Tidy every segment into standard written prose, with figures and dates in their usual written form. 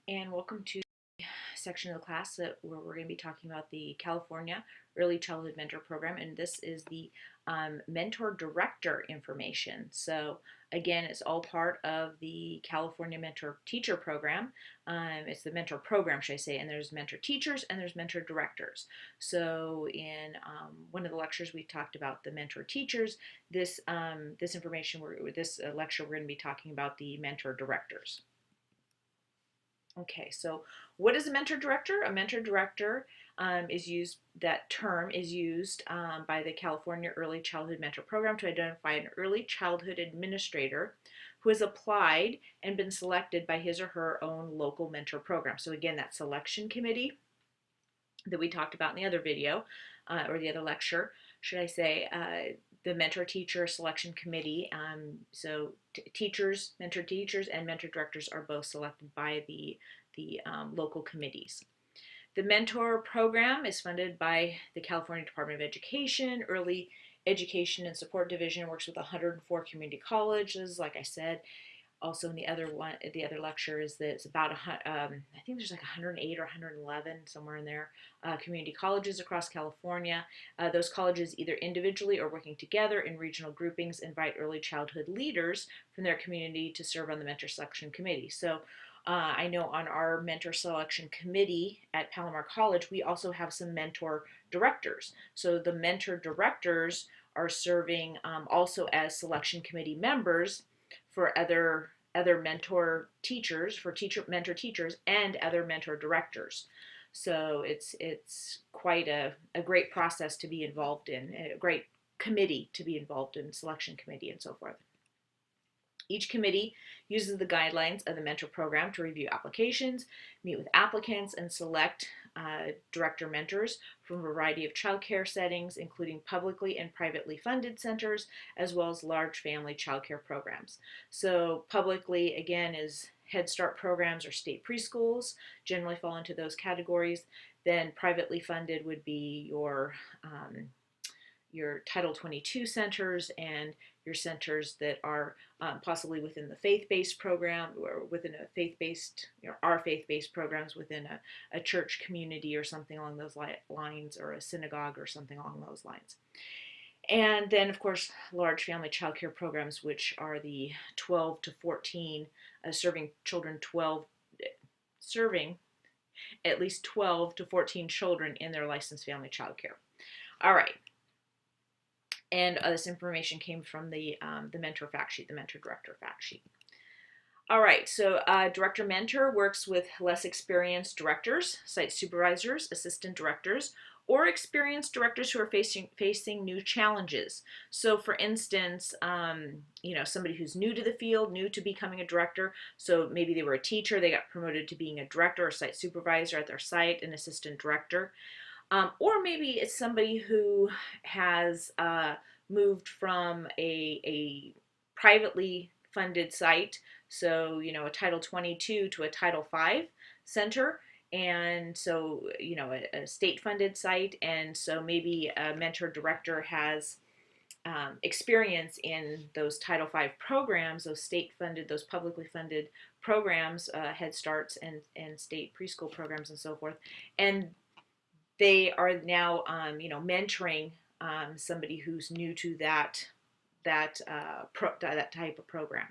And welcome to the section of the class where we're going to be talking about the California Early Childhood Mentor Program, and this is the mentor director information. So again, it's all part of the California Mentor Teacher Program. It's the mentor program, should I say, and there's mentor teachers and there's mentor directors. So in one of the lectures we talked about the mentor teachers. This lecture we're going to be talking about the mentor directors. Okay, so what is a mentor director? A mentor director that term is used by the California Early Childhood Mentor Program to identify an early childhood administrator who has applied and been selected by his or her own local mentor program. So again, that selection committee that we talked about in the other video, or the other lecture, should I say, the mentor teacher selection committee. Mentor teachers and mentor directors are both selected by the local committees. The mentor program is funded by the California Department of Education. Early Education and Support Division works with 104 community colleges. Like I said, also in the other lecture is that it's about I think there's like 108 or 111 somewhere in there community colleges across California. Those colleges, either individually or working together in regional groupings, invite early childhood leaders from their community to serve on the mentor selection committee. So I know on our mentor selection committee at Palomar College, we also have some mentor directors. So the mentor directors are serving also as selection committee members for other mentor teachers, mentor teachers, and other mentor directors. So it's quite a great process to be involved in, a great committee to be involved in, selection committee and so forth. Each committee uses the guidelines of the mentor program to review applications, meet with applicants, and select director mentors from a variety of childcare settings, including publicly and privately funded centers, as well as large family childcare programs. So publicly, again, is Head Start programs or state preschools, generally fall into those categories. Then privately funded would be your Title 22 centers and your centers that are possibly within the faith-based program or within a faith-based, our faith-based programs within a church community or something along those lines, or a synagogue or something along those lines. And then, of course, large family child care programs, which are the 12 to 14, serving at least 12 to 14 children in their licensed family child care. All right. And this information came from the mentor fact sheet, the mentor director fact sheet. All right, so director mentor works with less experienced directors, site supervisors, assistant directors, or experienced directors who are facing new challenges. So for instance, somebody who's new to the field, new to becoming a director, so maybe they were a teacher, they got promoted to being a director or site supervisor at their site, an assistant director. Or maybe it's somebody who has moved from a privately funded site, so a Title 22 to a Title 5 center, and so a state-funded site, and so maybe a mentor director has experience in those Title V programs, those state-funded, those publicly funded programs, Head Starts and state preschool programs and so forth, and they are now, mentoring somebody who's new to that type of program.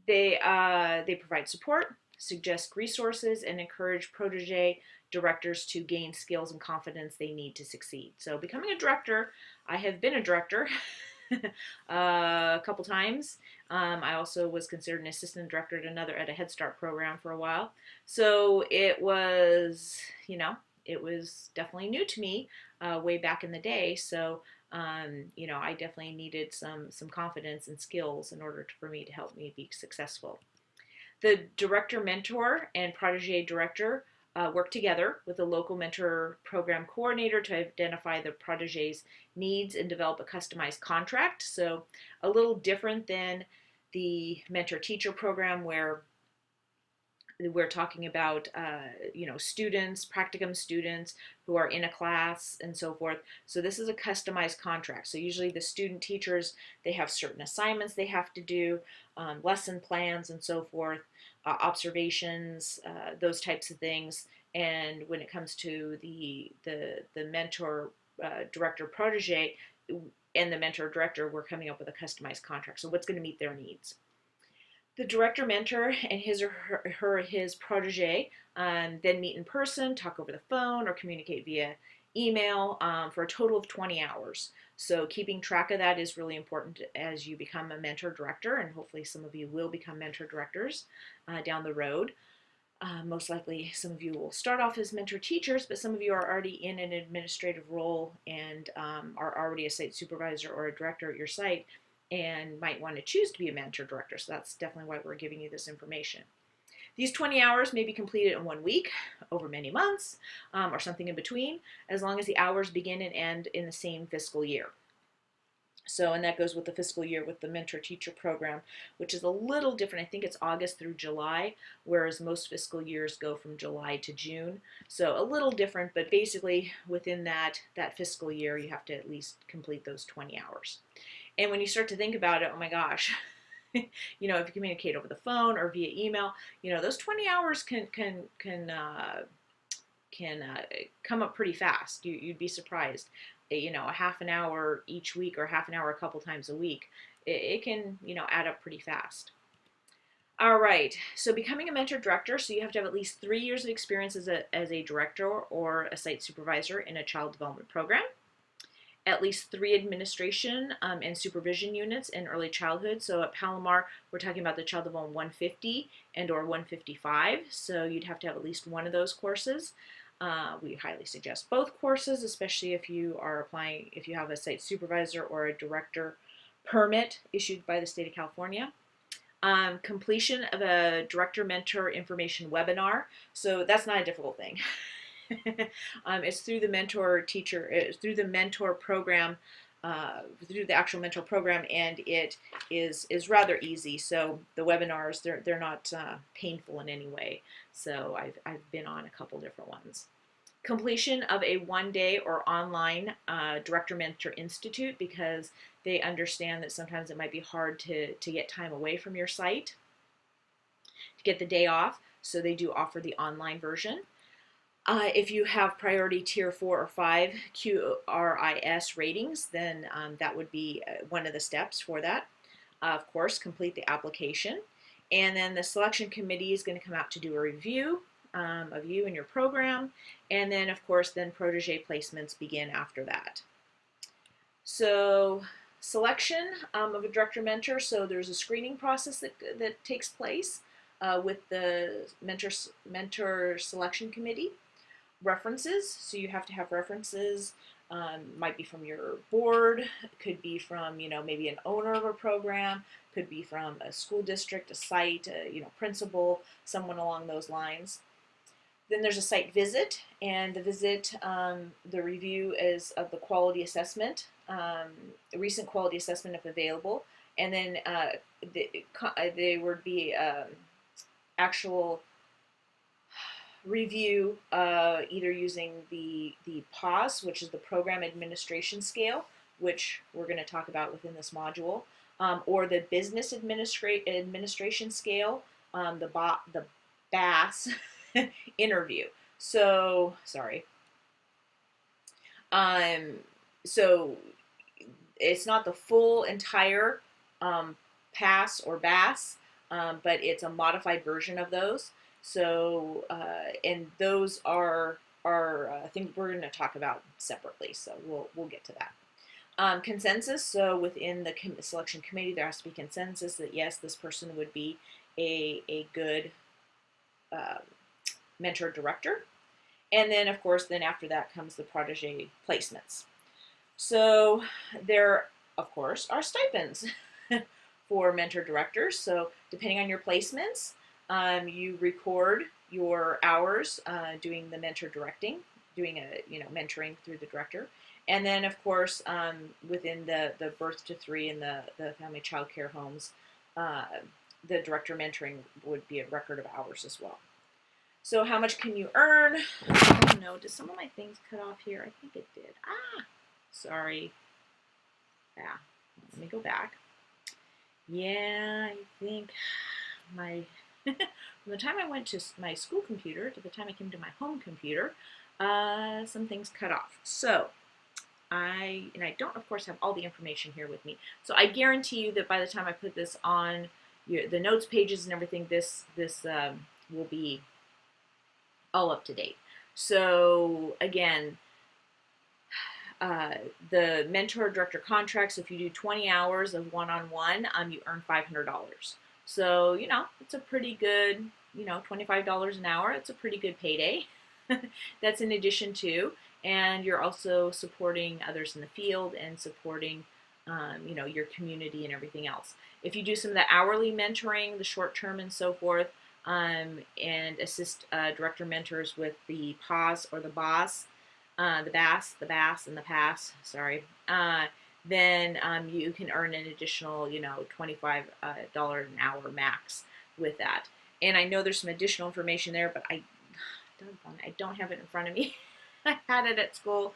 They provide support, suggest resources, and encourage protege directors to gain skills and confidence they need to succeed. So becoming a director, I have been a director a couple times. I also was considered an assistant director at a Head Start program for a while. So it was, it was definitely new to me way back in the day. So, I definitely needed some confidence and skills in order for me to help me be successful. The director mentor and protege director work together with a local mentor program coordinator to identify the protege's needs and develop a customized contract. So a little different than the mentor teacher program, where we're talking about students, practicum students who are in a class and so forth. So this is a customized contract. So usually the student teachers, they have certain assignments they have to do, lesson plans and so forth, observations, those types of things. And when it comes to the mentor, director, protege, and the mentor director, we're coming up with a customized contract. So what's going to meet their needs? The director mentor and his protege then meet in person, talk over the phone, or communicate via email for a total of 20 hours. So keeping track of that is really important as you become a mentor director, and hopefully some of you will become mentor directors down the road. Most likely some of you will start off as mentor teachers, but some of you are already in an administrative role and are already a site supervisor or a director at your site and might want to choose to be a mentor director. So that's definitely why we're giving you this information. These 20 hours may be completed in 1 week, over many months, or something in between, as long as the hours begin and end in the same fiscal year. So, and that goes with the fiscal year with the mentor teacher program, which is a little different. I think it's August through July, whereas most fiscal years go from July to June. So a little different, but basically within that fiscal year, you have to at least complete those 20 hours. And when you start to think about it, oh my gosh, if you communicate over the phone or via email, those 20 hours can come up pretty fast. You'd be surprised. A half an hour each week or half an hour a couple times a week, it can add up pretty fast. All right, so becoming a mentor director, so you have to have at least 3 years of experience as a director or a site supervisor in a child development program, at least 3 administration and supervision units in early childhood. So at Palomar, we're talking about the Child Development 150 and or 155, so you'd have to have at least one of those courses. We highly suggest both courses, especially if you are applying, if you have a site supervisor or a director permit issued by the state of California. Completion of a director mentor information webinar. So that's not a difficult thing. It's through the mentor teacher, through the mentor program, through the actual mentor program, and it is rather easy. So the webinars, they're not painful in any way. So I've been on a couple different ones. Completion of a 1-day or online Director Mentor Institute, because they understand that sometimes it might be hard to get time away from your site to get the day off, so they do offer the online version. If you have priority tier 4 or 5 QRIS ratings, then that would be one of the steps for that. Of course, complete the application, and then the selection committee is going to come out to do a review of you and your program, and then of course then protege placements begin after that. So selection of a director mentor, so there's a screening process that takes place with the mentor selection committee. References, so you have to have references, might be from your board, could be from maybe an owner of a program, could be from a school district, a site, principal, someone along those lines. Then there's a site visit, and the visit, the review is of the quality assessment, a recent quality assessment if available, and then there would be actual review either using the PAS, which is the Program Administration Scale, which we're going to talk about within this module, or the Business Administration Scale, the BAS interview. So, sorry. So it's not the full entire PAS or BAS, but it's a modified version of those. So, and those are things we're going to talk about separately. So we'll get to that. Consensus. So within the selection committee, there has to be consensus that yes, this person would be a good mentor director. And then of course, then after that comes the protege placements. So there, of course, are stipends for mentor directors. So depending on your placements, you record your hours doing the mentor directing, doing mentoring through the director. And then of course, within the birth to 3 and the family child care homes, the director mentoring would be a record of hours as well. So how much can you earn? I don't know. Did some of my things cut off here? I think it did. Sorry. Yeah. Let me go back. Yeah, I think my from the time I went to my school computer to the time I came to my home computer, some things cut off. So I don't, of course, have all the information here with me. So I guarantee you that by the time I put this on the notes pages and everything, this will be all up to date. So again, the mentor director contracts, if you do 20 hours of one-on-one, you earn $500. So, it's a pretty good, $25 an hour. It's a pretty good payday. That's in addition to, and you're also supporting others in the field and supporting, your community and everything else. If you do some of the hourly mentoring, the short term and so forth, and assist director mentors with the PAS or the BAS, the BAS, and the PASS, sorry, then you can earn an additional, $25 an hour max with that. And I know there's some additional information there, but I don't have it in front of me. I had it at school.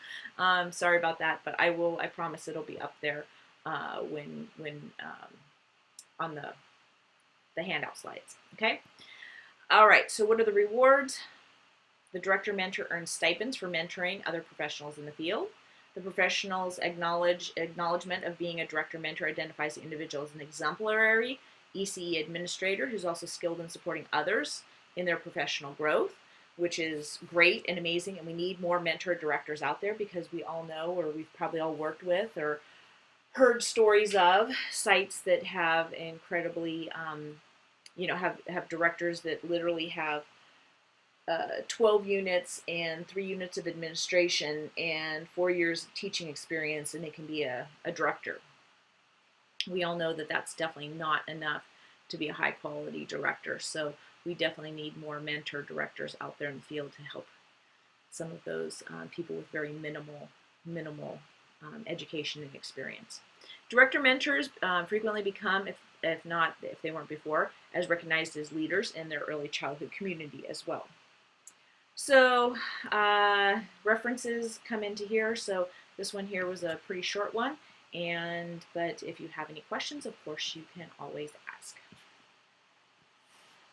Sorry about that, but I promise it'll be up there when on the handout slides. Okay. All right. So what are the rewards? The director mentor earns stipends for mentoring other professionals in the field. The professional's acknowledgement of being a director mentor identifies the individual as an exemplary ECE administrator who's also skilled in supporting others in their professional growth, which is great and amazing. And we need more mentor directors out there because we all know, or we've probably all worked with or heard stories of sites that have incredibly, have directors that literally have 12 units and 3 units of administration and 4 years of teaching experience, and they can be a director. We all know that that's definitely not enough to be a high quality director. So we definitely need more mentor directors out there in the field to help some of those people with very minimal education and experience. Director mentors frequently become, if they weren't before, as recognized as leaders in their early childhood community as well. So references come into here. So this one here was a pretty short one, but if you have any questions, of course, you can always